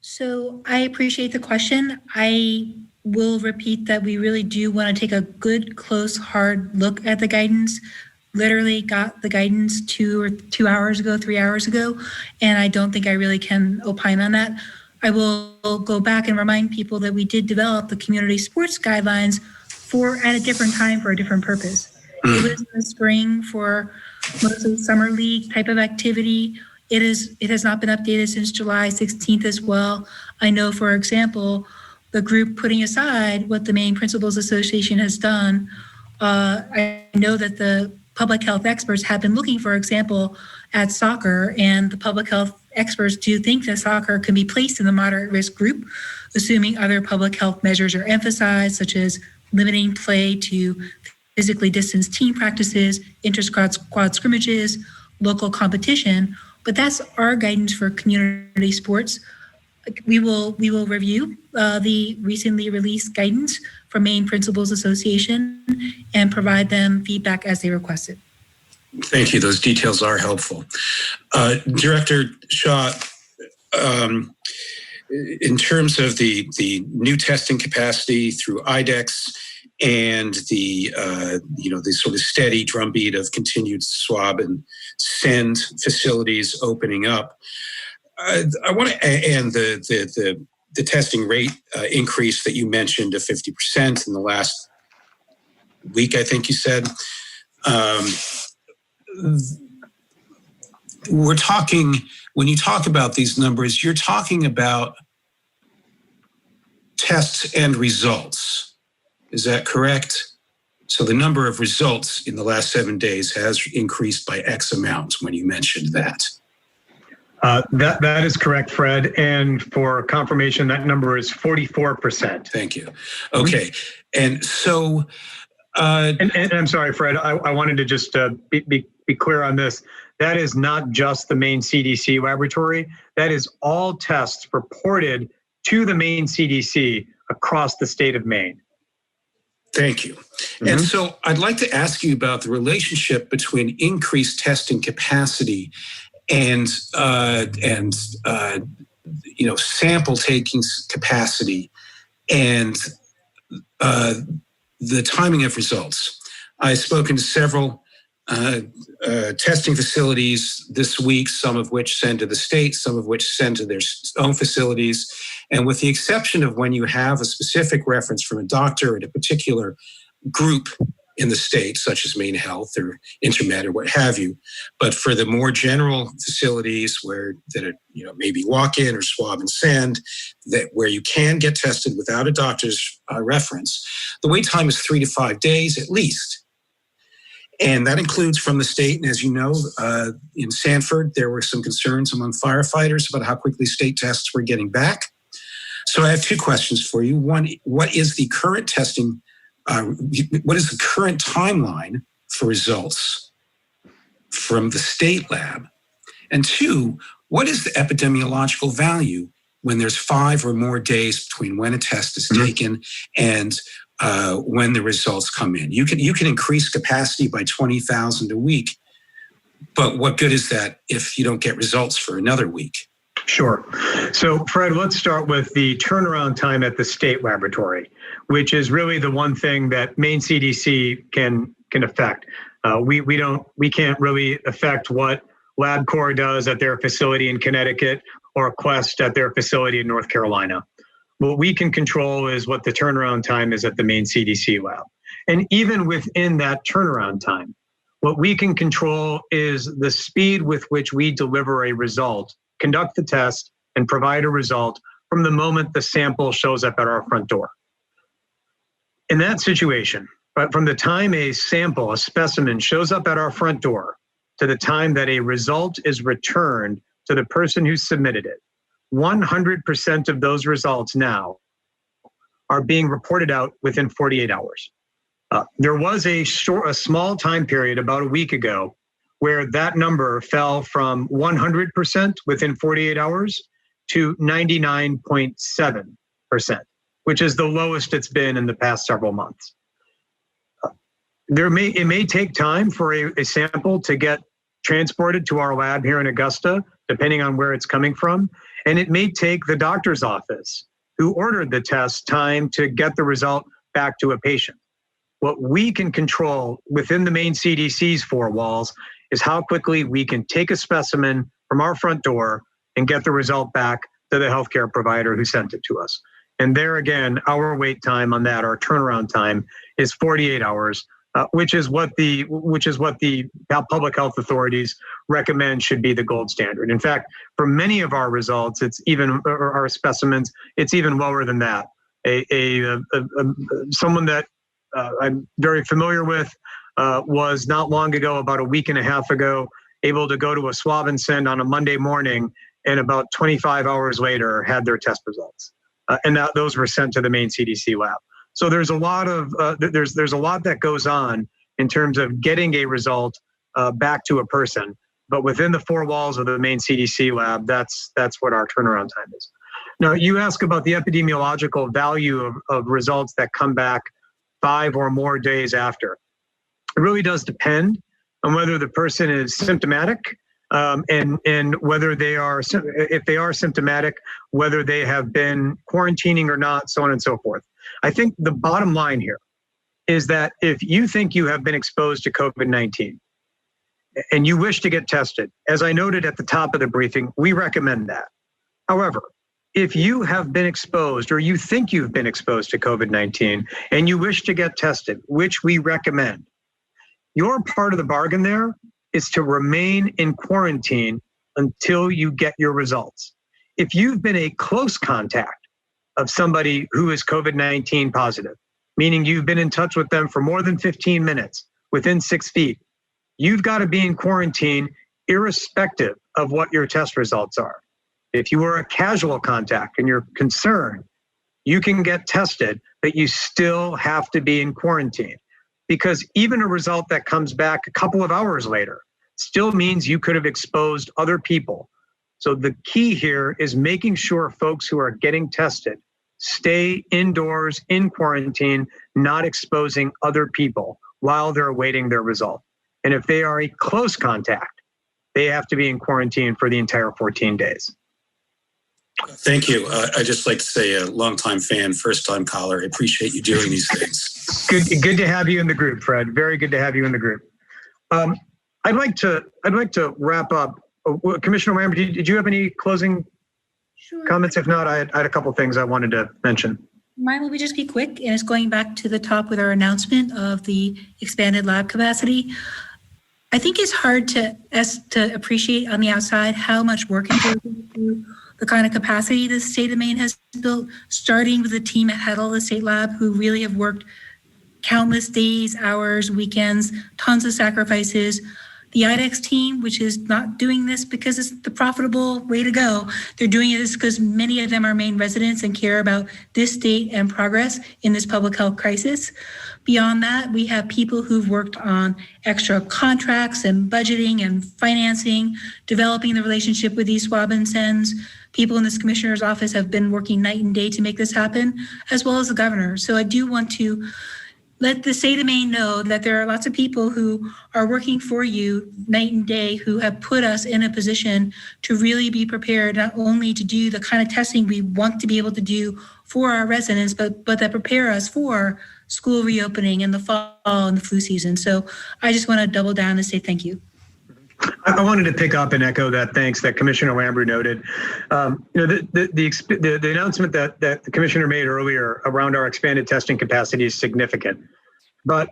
So I appreciate the question. I will repeat that we really do want to take a good, close, hard look at the guidance. Literally got the guidance 2 hours ago, 3 hours ago, and I don't think I really can opine on that. I will go back and remind people that we did develop the community sports guidelines at a different time for a different purpose. It was in the spring for mostly summer league type of activity. It has not been updated since July 16th as well. I know, for example, the group putting aside what the Maine Principals Association has done, I know that the public health experts have been looking, for example, at soccer, and the public health experts do think that soccer can be placed in the moderate risk group, assuming other public health measures are emphasized, such as limiting play to physically distanced team practices, inter-squad scrimmages, local competition. But that's our guidance for community sports. We will review the recently released guidance from Maine Principals Association and provide them feedback as they request it. Thank you. Those details are helpful. Director Shah, in terms of the new testing capacity through IDEX and the sort of steady drumbeat of continued swab and send facilities opening up, I want to, and the testing rate increase that you mentioned of 50% in the last week, I think you said. We're talking, when you talk about these numbers, you're talking about tests and results. Is that correct? So the number of results in the last 7 days has increased by X amount when you mentioned that. That is correct, Fred. And for confirmation, that number is 44%. Thank you. Okay. And so... and I'm sorry, Fred, I wanted to just be clear on this. That is not just the Maine CDC laboratory. That is all tests reported to the Maine CDC across the state of Maine. Thank you. Mm-hmm. And so I'd like to ask you about the relationship between increased testing capacity and sample taking capacity and the timing of results. I've spoken to several testing facilities this week, some of which send to the state, some of which send to their own facilities. And with the exception of when you have a specific reference from a doctor at a particular group in the state, such as Maine Health or Intermed or what have you, but for the more general facilities that are, maybe walk-in or swab and send, where you can get tested without a doctor's reference, the wait time is 3 to 5 days at least. And that includes from the state. And as you know, in Sanford, there were some concerns among firefighters about how quickly state tests were getting back. So I have two questions for you. One, what is the current testing? What is the current timeline for results from the state lab? And two, what is the epidemiological value when there's 5 or more days between when a test is taken and when the results come in? You can increase capacity by 20,000 a week, but what good is that if you don't get results for another week? Sure. So, Fred, let's start with the turnaround time at the state laboratory, which is really the one thing that Maine CDC can affect. We can't really affect what LabCorp does at their facility in Connecticut or Quest at their facility in North Carolina. What we can control is what the turnaround time is at the Maine CDC lab. And even within that turnaround time, what we can control is the speed with which we deliver a result, conduct the test, and provide a result from the moment the sample shows up at our front door. In that situation, but from the time a sample, a specimen, shows up at our front door to the time that a result is returned to the person who submitted it, 100% of those results now are being reported out within 48 hours. There was a small time period about a week ago where that number fell from 100% within 48 hours to 99.7%, which is the lowest it's been in the past several months. It may take time for a sample to get transported to our lab here in Augusta, depending on where it's coming from. And it may take the doctor's office who ordered the test time to get the result back to a patient. What we can control within the Maine CDC's four walls is how quickly we can take a specimen from our front door and get the result back to the healthcare provider who sent it to us. And there again, our wait time on that, our turnaround time, is 48 hours, which is what the public health authorities recommend should be the gold standard. In fact, for many of our results, our specimens, it's even lower than that. Someone that I'm very familiar with was not long ago, about a week and a half ago, able to go to a swab and send on a Monday morning, and about 25 hours later had their test results. And those were sent to the Maine CDC lab. So there's a lot of there's a lot that goes on in terms of getting a result back to a person. But within the four walls of the Maine CDC lab, that's what our turnaround time is. Now, you ask about the epidemiological value of results that come back 5 or more days after. It really does depend on whether the person is symptomatic and whether if they are symptomatic, whether they have been quarantining or not, so on and so forth. I think the bottom line here is that if you think you have been exposed to COVID-19 and you wish to get tested, as I noted at the top of the briefing, we recommend that. However, if you have been exposed or you think you've been exposed to COVID-19 and you wish to get tested, which we recommend, your part of the bargain there is to remain in quarantine until you get your results. If you've been a close contact of somebody who is COVID-19 positive, meaning you've been in touch with them for more than 15 minutes within 6 feet, you've got to be in quarantine irrespective of what your test results are. If you were a casual contact and you're concerned, you can get tested, but you still have to be in quarantine, because even a result that comes back a couple of hours later still means you could have exposed other people. So the key here is making sure folks who are getting tested stay indoors in quarantine, not exposing other people while they're awaiting their result. And if they are a close contact, they have to be in quarantine for the entire 14 days. Thank you. I just like to say a longtime fan, first time caller. I appreciate you doing these things. Good to have you in the group, Fred. Very good to have you in the group. I'd like to wrap up. Commissioner Lambrew, did you have any closing comments? If not, I had a couple things I wanted to mention. Mine will just be quick, and it's going back to the top with our announcement of the expanded lab capacity. I think it's hard to appreciate on the outside how much work it goes into the kind of capacity the state of Maine has built, starting with the team at Heddle, the state lab, who really have worked countless days, hours, weekends, tons of sacrifices. The IDEX team, which is not doing this because it's the profitable way to go. They're doing it because many of them are Maine residents and care about this state and progress in this public health crisis. Beyond that, we have people who've worked on extra contracts and budgeting and financing, developing the relationship with these swab and sends. People in this commissioner's office have been working night and day to make this happen, as well as the governor. So I do want to let the state of Maine know that there are lots of people who are working for you night and day who have put us in a position to really be prepared, not only to do the kind of testing we want to be able to do for our residents, but that prepare us for school reopening in the fall and the flu season. So I just want to double down and say thank you. I wanted to pick up and echo that thanks that Commissioner Lambrew noted. The announcement that the Commissioner made earlier around our expanded testing capacity is significant. But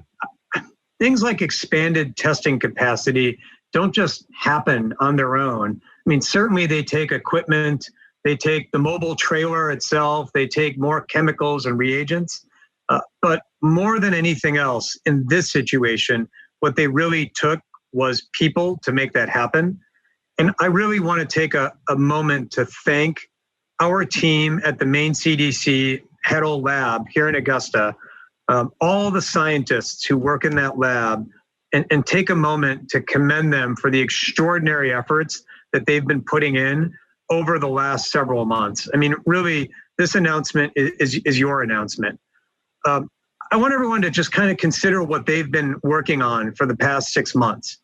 things like expanded testing capacity don't just happen on their own. I mean, certainly they take equipment, they take the mobile trailer itself, they take more chemicals and reagents. But more than anything else in this situation, what they really took was people to make that happen. And I really want to take a moment to thank our team at the Maine CDC Heddle Lab here in Augusta, all the scientists who work in that lab, and take a moment to commend them for the extraordinary efforts that they've been putting in over the last several months. I mean, really, this announcement is your announcement. I want everyone to just kind of consider what they've been working on for the past 6 months.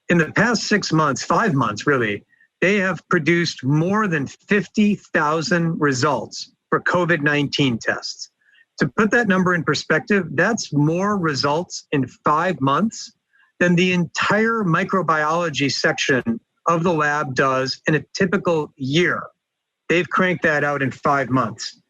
In the past 6 months, 5 months really, they have produced more than 50,000 results for COVID-19 tests. To put that number in perspective, that's more results in 5 months than the entire microbiology section of the lab does in a typical year. They've cranked that out in 5 months.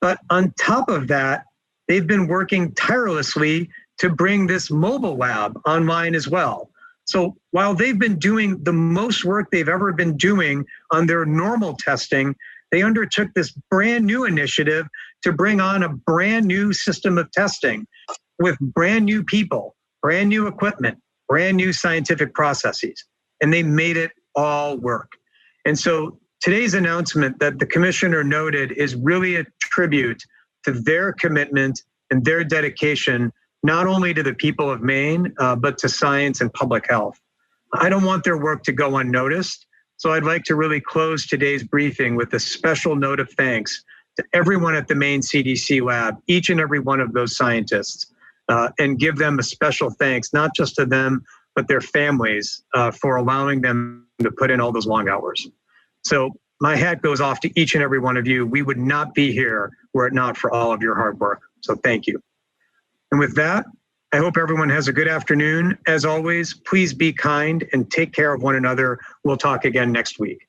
But on top of that, they've been working tirelessly to bring this mobile lab online as well. So while they've been doing the most work they've ever been doing on their normal testing, they undertook this brand new initiative to bring on a brand new system of testing with brand new people, brand new equipment, brand new scientific processes, and they made it all work. And so today's announcement that the commissioner noted is really a tribute to their commitment and their dedication, not only to the people of Maine, but to science and public health. I don't want their work to go unnoticed. So I'd like to really close today's briefing with a special note of thanks to everyone at the Maine CDC lab, each and every one of those scientists, and give them a special thanks, not just to them, but their families for allowing them to put in all those long hours. So my hat goes off to each and every one of you. We would not be here were it not for all of your hard work. So thank you. And with that, I hope everyone has a good afternoon. As always, please be kind and take care of one another. We'll talk again next week.